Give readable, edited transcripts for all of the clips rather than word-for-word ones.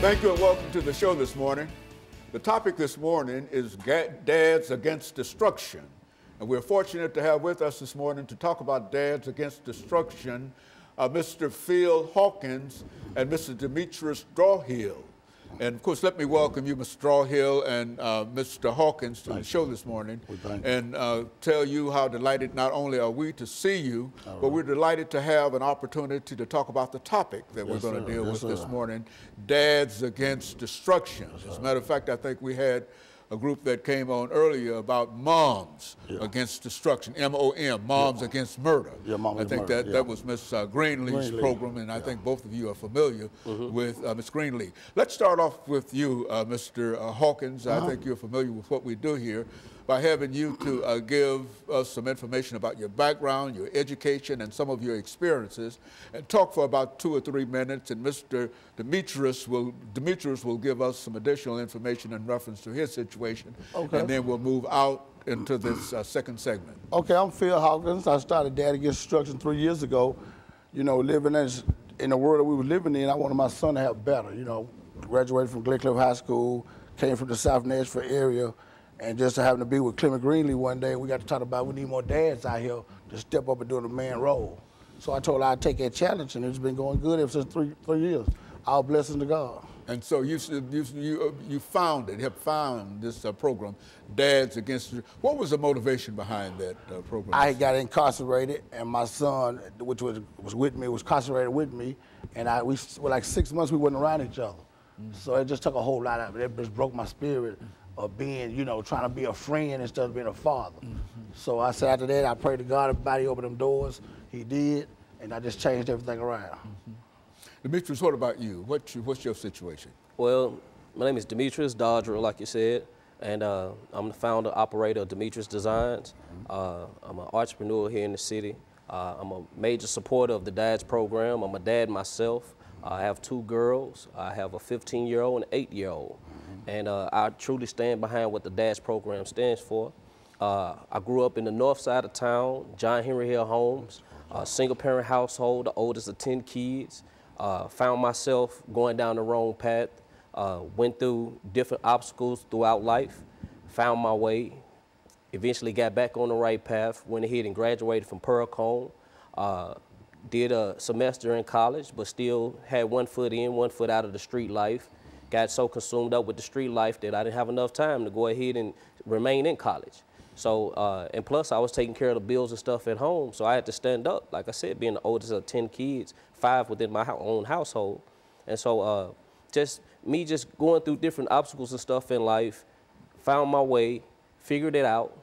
Thank you and welcome to the show this morning. The topic this morning is Dads Against Destruction. And we're fortunate to have with us this morning to talk about Dads Against Destruction, Mr. Phil Hawkins and Mr. DDrathill. And of course, let me welcome you, Mr. Drawhill and Mr. Hawkins to the show this morning and tell you how delighted not only are we to see you, but we're delighted to have an opportunity to talk about the topic that we're going to deal with this morning, Dads Against Destruction. As a matter of fact, I think we had a group that came on earlier about moms against destruction, M-O-M, moms against murder. I think that was Ms. Greenlee's program, and I think both of you are familiar with Ms. Greenlee. Let's start off with you, Mr. Hawkins. I think you're familiar with what we do here by having you to give us some information about your background, your education, and some of your experiences, and talk for about 2 or 3 minutes, and Mr. Demetrius will give us some additional information in reference to his situation, and then we'll move out into this second segment. Okay, I'm Phil Hawkins. I started Dad Against Destruction 3 years ago. You know, living in the world that we were living in, I wanted my son to have better. You know, graduated from Glen Cliff High School, came from the South Nashville area, and just happened to be with Clement Greenlee one day, we got to talk about we need more dads out here to step up and do the man role. So I told her I'd take that challenge, and it's been going good ever since three years. All blessings to God. And so you have found this program, Dads Against. What was the motivation behind that program? I got incarcerated, and my son, which was with me, was incarcerated with me, and we for like 6 months we wasn't around each other. So it just took a whole lot of it. It just broke my spirit of being, you know, trying to be a friend instead of being a father. So I said after that, I prayed to God, everybody opened them doors. He did, and I just changed everything around. Demetrius, what about you? What's your situation? Well, my name is Demetrius DDrathill, like you said, and I'm the founder, operator of Demetrius Designs. I'm an entrepreneur here in the city. I'm a major supporter of the Dads program. I'm a dad myself. I have 2 girls. I have a 15-year-old and an 8-year-old. And I truly stand behind what the Dads program stands for. I grew up in the north side of town, John Henry Hill Homes, a single-parent household, the oldest of 10 kids. Found myself going down the wrong path, went through different obstacles throughout life, found my way, eventually got back on the right path, went ahead and graduated from Pearl Cone, did a semester in college, but still had 1 foot in, 1 foot out of the street life. Got so consumed up with the street life that I didn't have enough time to go ahead and remain in college. So, and plus I was taking care of the bills and stuff at home, so I had to stand up. Like I said, being the oldest of 10 kids, 5 within my own household. And so just going through different obstacles and stuff in life, found my way, figured it out,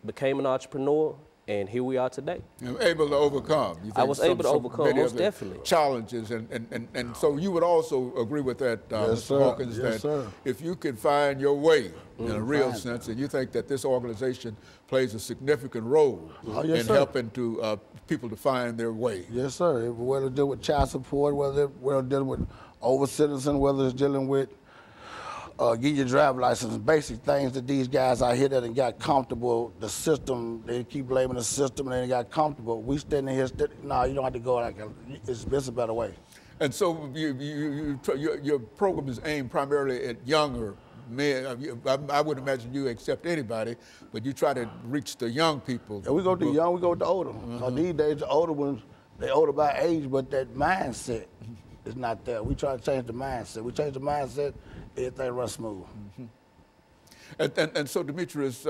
became an entrepreneur, and here we are today. You're able to overcome. I was able to overcome, most definitely. Challenges, and so you would also agree with that, Mr. Hawkins, that if you can find your way in a real sense, and you think that this organization plays a significant role in helping to people to find their way. Yes, sir. Whether it's dealing with child support, whether it's dealing with over-citizen, whether it's dealing with get your driver's license, basic things that these guys out here that got comfortable, the system, they keep blaming the system and they got comfortable. We standing here, no, you don't have to go like it's a better way. And so your program is aimed primarily at younger men. I would imagine you accept anybody, but you try to reach the young people. Yeah, we go to the young, we go to the older. These days, the older ones, they older by age, but that mindset is not there. We try to change the mindset. We change the mindset, everything runs smooth. And so, Demetrius,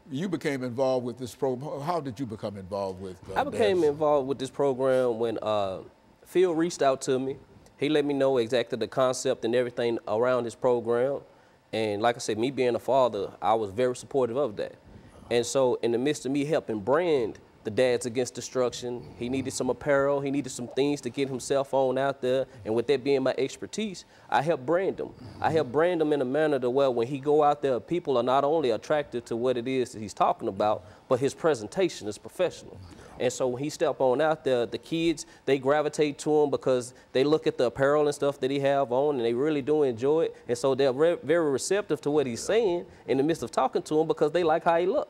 you became involved with this program. How did you become involved with I became involved with this program when Phil reached out to me. He let me know exactly the concept and everything around his program. And like I said, me being a father, I was very supportive of that. And so in the midst of me helping brand the Dads Against Destruction, he needed some apparel, he needed some things to get himself on out there. And with that being my expertise, I helped brand him. I helped brand him in a manner that, well, when he go out there, people are not only attracted to what it is that he's talking about, but his presentation is professional. And so when he stepped on out there, the kids, they gravitate to him because they look at the apparel and stuff that he have on, and they really do enjoy it. And so they're very receptive to what he's saying in the midst of talking to him because they like how he look.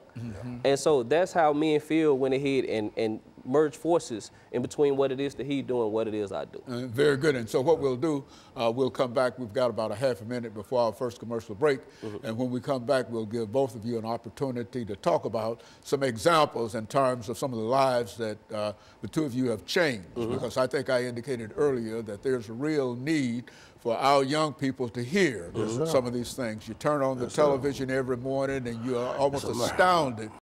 And so that's how me and Phil went ahead and merge forces in between what it is that he doing and what it is I do. Very good. And so what we'll do, we'll come back. We've got about a half a minute before our first commercial break. And when we come back, we'll give both of you an opportunity to talk about some examples in terms of some of the lives that the two of you have changed. Because I think I indicated earlier that there's a real need for our young people to hear some of these things. You turn on the television every morning and you're almost astounded